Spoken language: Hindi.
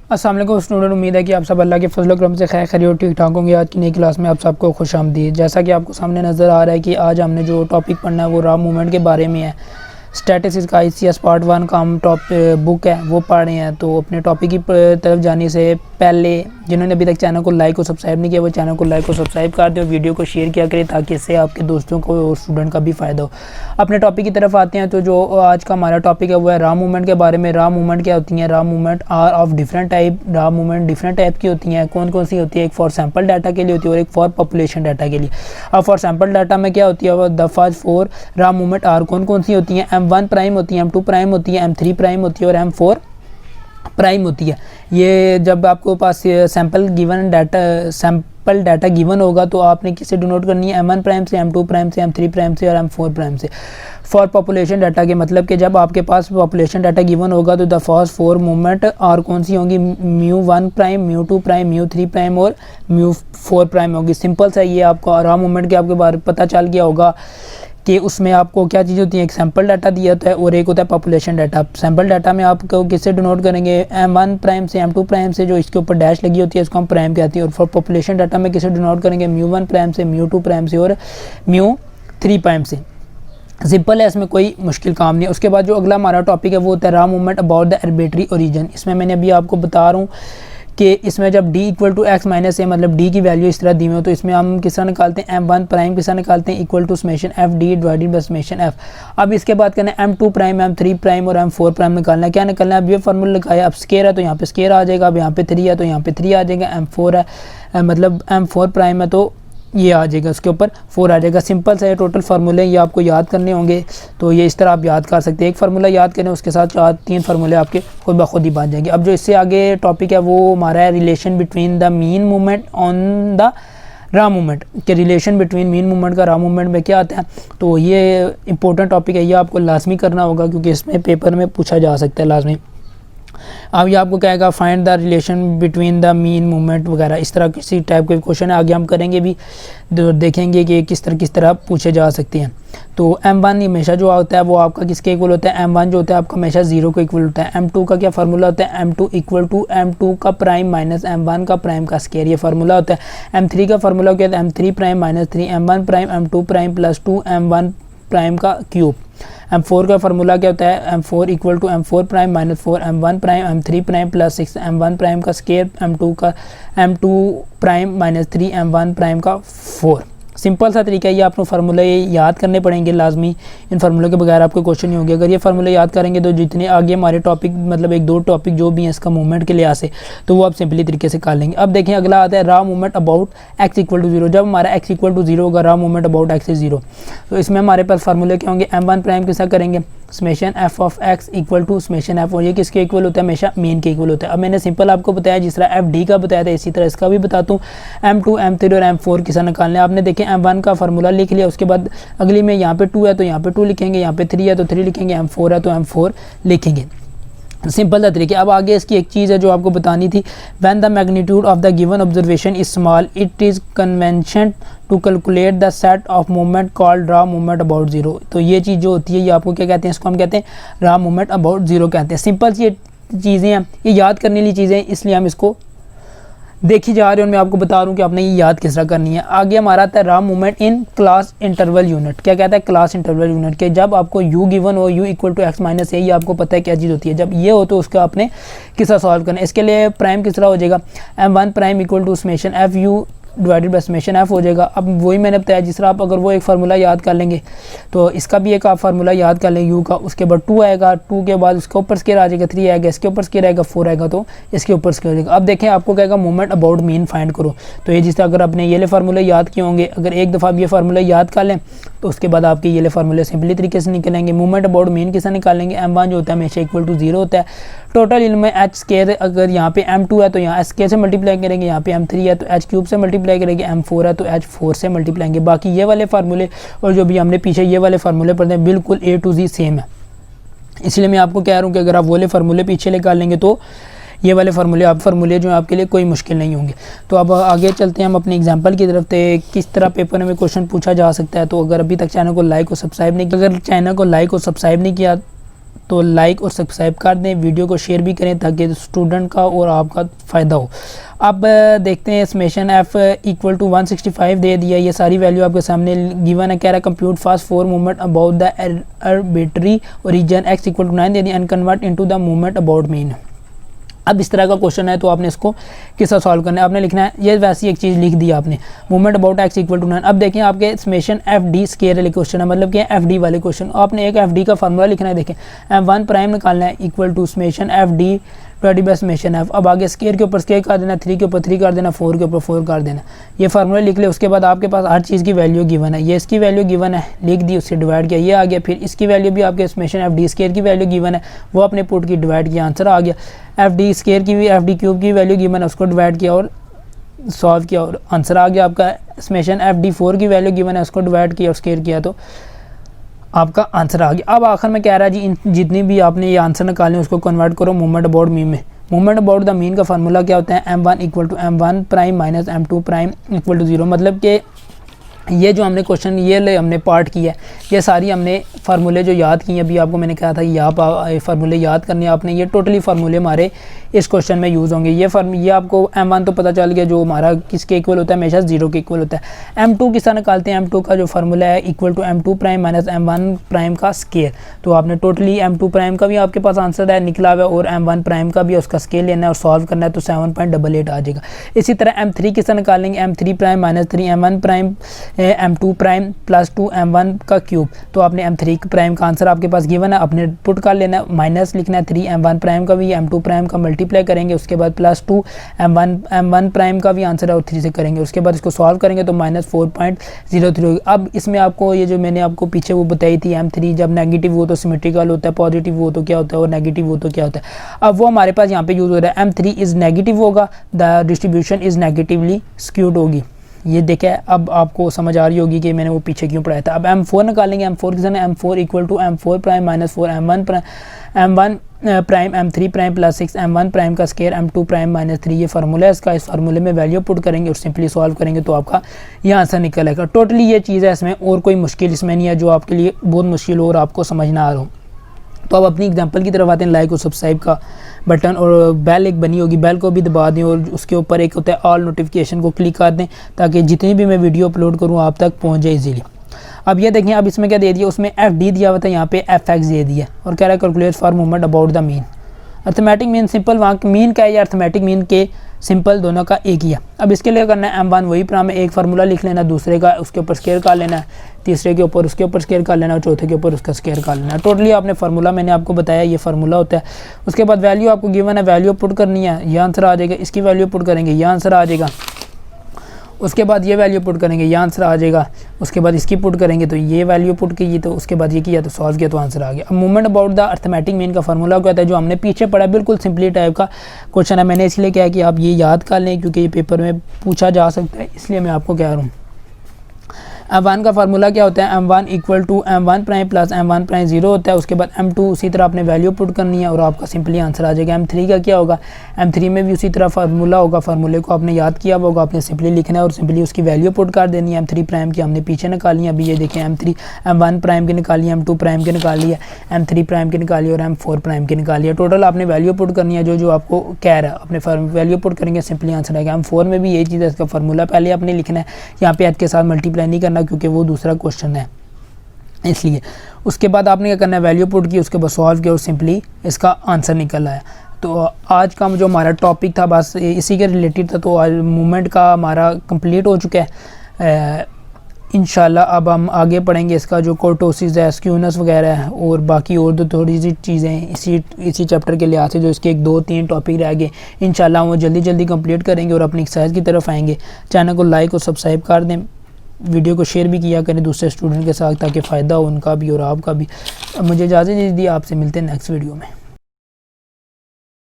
अस्सलाम वालेकुम स्टूडेंट, उम्मीद है कि आप सब अल्लाह के फजल करम से खैर खैरियत ठीक ठाक होंगे। आज की नई क्लास में आप सबको खुशामदीद। जैसा कि आपको सामने नज़र आ रहा है कि आज हमने जो टॉपिक पढ़ना है वो रॉ मूवमेंट के बारे में है। स्टैटिस्टिक्स का ICS पार्ट 1 का हम बुक है वो पढ़ रहे हैं। तो अपने टॉपिक की तरफ जाने से पहले जिन्होंने अभी तक चैनल को लाइक और सब्सक्राइब नहीं किया वो चैनल को लाइक और सब्सक्राइब कर दें और वीडियो को शेयर किया करें ताकि इससे आपके दोस्तों को और स्टूडेंट का भी फ़ायदा हो। अपने टॉपिक की तरफ आते हैं। तो जो आज का हमारा टॉपिक है वो है रॉ मूवमेंट के बारे में। रॉ मूवमेंट क्या होती हैं? Raw movement are of different type. Raw movement different type की होती हैं। कौन कौन सी होती है? एक फॉर सैम्पल डाटा के लिए होती है और एक फॉर पॉपुलेशन डाटा के लिए। अब फॉर सैम्पल डाटा में क्या होती है? The first 4 raw movement are कौन कौन सी होती हैं? M1 प्राइम होती है, M2 प्राइम होती है, M3 प्राइम होती है और M4 प्राइम होती है। ये जब आपको पास सैम्पल डाटा गिवन होगा तो आपने किसे डिनोट करनी है? M1 प्राइम से, M2 प्राइम से, M3 प्राइम से और M4 प्राइम से। फॉर पॉपुलेशन डाटा के मतलब कि जब आपके पास पॉपुलेशन डाटा गिवन होगा तो द फर्स्ट 4 मूवमेंट और कौन सी होंगी? μ1 प्राइम, μ2 प्राइम, μ3 प्राइम और μ4 प्राइम होगी। सिंपल सा ये आपको रॉ मूवमेंट के आपके बारे में पता चल गया होगा कि उसमें आपको क्या चीज़ होती है? एक सैम्पल डाटा दिया होता है और एक होता है पॉपुलेशन डाटा। सैम्पल डाटा में आपको किससे डिनोट करेंगे? M1 प्राइम से, M2 प्राइम से, जो इसके ऊपर डैश लगी होती है इसको हम प्राइम कहते हैं। और फॉर पॉपुलेशन डाटा में किससे डिनोट करेंगे? μ1 प्राइम से, μ2 प्राइम से और μ3 प्राइम से। सिंपल है, इसमें कोई मुश्किल काम नहीं है। उसके बाद जो अगला हमारा टॉपिक है वो होता है raw movement about the arbitrary origin. इसमें मैंने अभी आपको बता रहा हूँ कि इसमें जब d = x - a मतलब d की वैल्यू इस तरह दी हुई हो तो इसमें हम किस तरह निकालते हैं? M1 प्राइम किस तरह निकालते हैं? Equal to summation f d divided by summation f। अब इसके बाद करना है M2 प्राइम, M3 प्राइम और M4 प्राइम निकालना है। क्या निकालना है? अब ये फार्मूला लगाया। अब स्केयर है तो यहाँ पे स्केयर आ जाएगा। अब यहाँ पे 3 है तो यहाँ पे 3 आ जाएगा। M4 है मतलब M4 प्राइम है तो ये आ जाएगा, उसके ऊपर 4 आ जाएगा। सिंपल सा ये टोटल फार्मूले ये आपको याद करने होंगे। तो ये इस तरह आप याद कर सकते हैं। एक फार्मूला याद करें उसके साथ 3 फार्मूले आपके खुद ब खुद ही बन जाएंगे। अब जो इससे आगे टॉपिक है वो हमारा है relation between the mean movement on the raw movement के। रिलेशन बिटवीन मीन मूवमेंट का रॉ मूवमेंट में क्या आता है? तो ये इंपॉर्टेंट टॉपिक है, ये आपको लाजमी करना होगा क्योंकि इसमें पेपर में पूछा जा सकता है लाजमी। अब ये आपको कहेगा find the relation between the mean movement वगैरह, इस तरह किसी टाइप के क्वेश्चन है। आगे हम करेंगे भी, देखेंगे कि किस तरह पूछे जा सकते हैं। तो M1 हमेशा जो होता है वो आपका किसके इक्वल होता है? M1 जो होता है आपका हमेशा 0 को इक्वल होता है। M2 का क्या फार्मूला होता है? M2 इक्वल टू M2 का प्राइम माइनस M1 का प्राइम का स्केयर, ये फार्मूला होता है। M3 का फार्मूला क्या होता है? M3 prime minus 3 M1 prime M2 prime plus 2 M1 prime का क्यूब। M4 का फार्मूला क्या होता है? M4 equal to M4 prime minus 4 M1 prime M3 prime plus 6 M1 prime का square M2 prime minus 3 M1 prime का 4। सिंपल सा तरीका है, ये आपको फार्मूला याद करने पड़ेंगे लाजमी। इन फार्मूलों के बगैर आपको क्वेश्चन नहीं होंगे। अगर ये फार्मूला याद करेंगे तो जितने आगे हमारे टॉपिक मतलब 1-2 टॉपिक जो भी हैं इसका मूवमेंट के लिहाज से तो वो आप सिंपली तरीके से कर लेंगे। अब देखें अगला आता है रॉ मूवमेंट अबाउट x = 0। जब हमारा x = 0 होगा रॉ मूवमेंट अबाउट x = 0 तो इसमें हमारे पास फार्मूले क्या होंगे? M1 प्राइम किसका करेंगे? Summation f of x equal to summation f, और ये किसके इक्वल होता है? हमेशा मीन के इक्वल होता है। अब मैंने सिंपल आपको बताया जिस तरह f d का बताया था इसी तरह इसका भी बताता हूँ। M2 M3 और M4 किस तरह निकालना है? आपने देखें M1 का फार्मूला लिख लिया। उसके बाद अगली में यहाँ पे 2 है तो यहाँ पे 2 लिखेंगे, यहाँ पे 3 है तो 3 लिखेंगे, M4 है तो M4 लिखेंगे। सिंपल सा तरीके। अब आगे इसकी एक चीज़ है जो आपको बतानी थी। When the magnitude of the given observation is small it is convention to calculate the set of movement called raw movement about 0। तो ये चीज़ जो होती है ये आपको क्या कहते हैं? इसको हम कहते हैं रॉ मूवमेंट अबाउट 0 कहते हैं। सिंपल सी चीज़ें हैं, ये याद करने वाली चीज़ें हैं, इसलिए हम इसको देखी जा रहे हैं और मैं आपको बता रहा हूँ कि आपने ये याद किस तरह करनी है। आगे हमारा आता है raw movement in class interval unit. क्या कहता है? क्लास इंटरवल यूनिट के जब आपको u गिवन हो u equal to x minus a, ये आपको पता है क्या चीज़ होती है। जब ये हो तो उसका आपने किस तरह सॉल्व करना है। इसके लिए प्राइम किस तरह हो जाएगा? M1 prime equal to summation f u divided by summation f हो जाएगा। अब वही मैंने बताया जिस तरह आप अगर वो एक फार्मूला याद कर लेंगे तो इसका भी एक आप फार्मूला याद कर लेंगे u का। उसके बाद 2 आएगा, 2 के बाद उसके ऊपर स्केयर आ जाएगा, 3 आएगा, इसके ऊपर स्केयर आएगा, 4 आएगा तो इसके ऊपर स्केयर आएगा। अब देखें आपको कहेगा मूवमेंट अबाउट मीन फाइंड करो। तो ये जिस तरह अगर आपने ये ले फार्मूले याद किए होंगे, अगर एक दफ़ा आप ये फार्मूला याद कर लें तो उसके बाद आपके ये ले फार्मूले सिंपली तरीके से निकलेंगे। मूवमेंट अबाउट मीन किससे निकालेंगे? M1 जो होता है हमेशा इक्वल टू 0 होता है। टोटल इल्म में h स्केयर, अगर यहाँ पे M2 है तो यहाँ h स्केयर से मल्टीप्लाई करेंगे, यहाँ पे M3 है तो h क्यूब से मल्टीप्लाई करेंगे, M4 है तो h 4 से मल्टीप्लाई करेंगे। बाकी ये वाले फार्मूले और जो भी हमने पीछे ये वाले फार्मूले पढ़ते हैं बिल्कुल A to Z सेम है। इसलिए मैं आपको कह रहा हूँ कि अगर आप वाले फार्मूले पीछे निकाल लेंगे तो ये वाले फार्मूले जो आपके लिए कोई मुश्किल नहीं होंगे। तो अब आगे चलते हैं हम अपने एग्जांपल की तरफ। किस तरह पेपर में क्वेश्चन पूछा जा सकता है। तो अगर अभी तक चैनल को लाइक और सब्सक्राइब नहीं किया तो लाइक और सब्सक्राइब कर दें, वीडियो को शेयर भी करें ताकि स्टूडेंट का और आपका फ़ायदा हो। अब देखते हैं समेशन एफ इक्वल टू 165 दे दिया, ये सारी वैल्यू आपके सामने गिवन है। कह रहा है compute first for movement about the arbitrary origin X equal to 9 दे दिया and convert into the movement about mean. अब इस तरह का क्वेश्चन है तो आपने इसको किस तरह सॉल्व करना है, आपने लिखना है ये वैसी एक चीज़ लिख दी आपने, movement about X equal to 9। अब देखें आपके समेशन एफ डी स्केयर वाले क्वेश्चन है, मतलब कि एफ डी वाले क्वेश्चन, आपने एक एफ डी का फार्मूला लिखना है। देखें M1 प्राइम निकालना है equal to summation F D divided by summation F. अब आगे स्केयर के ऊपर स्केयर कर देना, 3 के ऊपर 3 कर देना, 4 के ऊपर 4 कर देना, ये फार्मूला लिख ले। उसके बाद आपके पास हर चीज़ की वैल्यू गिवन है, ये इसकी वैल्यू गिवन है, लिख दी, उससे डिवाइड किया, ये आ गया। फिर इसकी वैल्यू भी आपके समेशन एफ डी स्केयर की वैल्यू गिवन है, वो आपने पुट की, डिवाइड किया, आंसर आ गया। एफ डी स्केयर की भी, एफ डी क्यूब की वैल्यू गिवन है, उसको डिवाइड किया और सॉल्व किया और आंसर आ गया आपका। समेशन एफ डी 4 की वैल्यू गिवन है, उसको डिवाइड किया और स्केयर किया तो आपका आंसर आ गया। अब आखिर में कह रहा है जी इन जितनी भी आपने ये आंसर निकाले उसको कन्वर्ट करो मूवमेंट अबाउट मीन में। मूवमेंट अबाउट द मीन का फार्मूला क्या होता है, M1 equal to M1 prime minus M2 prime equal to 0। मतलब कि ये जो हमने क्वेश्चन ये हमने पार्ट किया है, ये सारी हमने फार्मूले जो याद किए, अभी आपको मैंने कहा था ये आप फार्मूले याद करने आपने, ये टोटली फार्मूले हमारे इस क्वेश्चन में यूज़ होंगे। ये आपको M1 तो पता चल गया जो हमारा किसके इक्वल होता है, हमेशा 0 के इक्वल होता है। M2 किस तरह निकालते हैं, M2 का जो फार्मूला है equal to M2 prime minus M1 prime का स्केयर। तो आपने टोटली M2 प्राइम का भी आपके पास आंसर है निकला हुआ और M1 प्राइम का भी उसका स्केयर लेना है और सॉल्व करना है तो 7.88 आ जाएगा। इसी तरह M3 किस तरह निकालेंगे, M3 prime minus 3 M1 prime M2 prime plus 2 M1 का क्यूब। तो आपने M3 प्राइम का आंसर आपके पास गिवन है, आपने पुट कर लेना है, माइनस लिखना है 3 M1 प्राइम का भी, M2 प्राइम का मल्टीप्लाई करेंगे, उसके बाद प्लस 2 M1 प्राइम का भी आंसर है और 3 से करेंगे, उसके बाद इसको सॉल्व करेंगे तो माइनस 4.03। अब इसमें आपको ये जो मैंने आपको पीछे वो बताई थी M3 जब नेगेटिव हो तो सिमेट्रिकल होता है, पॉजिटिव हो तो क्या होता है और नेगेटिव हो तो क्या होता है। अब वो हमारे पास यहाँ पे यूज़ हो रहा है, M3 इज़ नेगेटिव होगा, the distribution is negatively skewed होगी। ये देखें अब आपको समझ आ रही होगी कि मैंने वो पीछे क्यों पढ़ाया था। अब M4 निकालेंगे, M4 किस तरह, M4 equal to M4 prime minus 4 M1 prime M3 prime plus 6 M1 prime का स्केयर M2 प्राइम माइनस 3। ये फार्मूला है इसका, इस फार्मूले में वैल्यू पुट करेंगे और सिंपली सॉल्व करेंगे तो आपका ये आंसर निकल आएगा। टोटली ये चीज़ है, इसमें और कोई मुश्किल इसमें नहीं है जो आपके लिए बहुत मुश्किल हो और आपको समझ ना आ रहा हो। तो अब अपनी एग्जांपल की तरफ आते हैं। लाइक और सब्सक्राइब का बटन और बेल एक बनी होगी, बेल को भी दबा दें और उसके ऊपर एक होता है ऑल नोटिफिकेशन को क्लिक कर दें ताकि जितनी भी मैं वीडियो अपलोड करूँ आप तक पहुँच जाए इजीली। अब ये देखें, अब इसमें क्या दे दिया, उसमें एफ डी दिया हुआ था, यहाँ पे एफ एक्स दे दिया और कह रहा है calculate for movement about the mean. Arithmetic mean simple, वहाँ मीन क्या है या अर्थमेटिक मीन के सिंपल दोनों का एक ही है। अब इसके लिए करना है M1 वही प्राइम में एक फार्मूला लिख लेना, दूसरे का उसके ऊपर स्केयर कर लेना है, तीसरे के ऊपर उसके ऊपर स्केयर कर लेना और चौथे के ऊपर उसका स्केयर कर लेना है। टोटली आपने फार्मूला मैंने आपको बताया ये फार्मूला होता है। उसके बाद वैल्यू आपको गिवन है, वैल्यू पुट करनी है, ये आंसर आ जाएगा, इसकी वैल्यू पुट करेंगे, ये आंसर आ जाएगा, उसके बाद ये वैल्यू पुट करेंगे, ये आंसर आ जाएगा, उसके बाद इसकी पुट करेंगे तो ये वैल्यू पुट की, तो उसके बाद ये किया तो सॉल्व किया तो आंसर आ गया। अब movement about the arithmetic mean का फार्मूला क्या होता है जो हमने पीछे पढ़ा, बिल्कुल सिंपली टाइप का क्वेश्चन है, मैंने इसलिए कहा कि आप ये याद कर लें क्योंकि ये पेपर में पूछा जा सकता है, इसलिए मैं आपको कह रहा हूँ। M1 का फार्मूला क्या होता है, M1 equal to M1 prime plus M1 prime 0 होता है। उसके बाद M2 उसी तरह आपने वैल्यू पुट करनी है और आपका सिंपली आंसर आ जाएगा। M3 का क्या होगा, M3 में भी उसी तरह फार्मूला होगा, फार्मूले को आपने याद किया होगा, आपने सिंपली लिखना है और सिंपली उसकी वैल्यू पुट कर देनी है। M3 प्राइम की हमने पीछे निकाली है, अभी ये देखें M1 प्राइम की निकाली है, M2 प्राइम की निकाली है, M3 प्राइम की निकाली और M4 प्राइम की निकाली है। टोटल आपने वैल्यू पुट करनी है जो आपको कह रहा है, अपने वैल्यू पुट करेंगे सिंपली आंसर आएगा। M4 में भी यही चीज़ है, इसका फार्मूला पहले आपने लिखना है, यहाँ पे एच के साथ मल्टीप्लाई नहीं करना क्योंकि वो दूसरा क्वेश्चन है इसलिए। उसके बाद आपने क्या करना है, वैल्यू पुट की, उसके बाद सॉल्व किया और सिंपली इसका आंसर निकल आया। तो आज का जो हमारा टॉपिक था बस इसी के रिलेटेड था, तो आज मूवमेंट का हमारा कंप्लीट हो चुका है। इंशाल्लाह अब हम आगे पढ़ेंगे इसका जो कोर्टोसिस है, स्क्यूनेस वगैरह है और बाकी और दो थोड़ी सी चीज़ें इसी चैप्टर के लिहाज से जो इसके 1-2-3 टॉपिक रह गए, इंशाल्लाह वो जल्दी कंप्लीट करेंगे और अपनी एक्सरसाइज की तरफ आएंगे। चैनल को लाइक और सब्सक्राइब कर दें, वीडियो को शेयर भी किया करें दूसरे स्टूडेंट के साथ ताकि फ़ायदा हो उनका भी और आपका भी। मुझे इजाज़त दीजिए, आपसे मिलते हैं नेक्स्ट वीडियो में।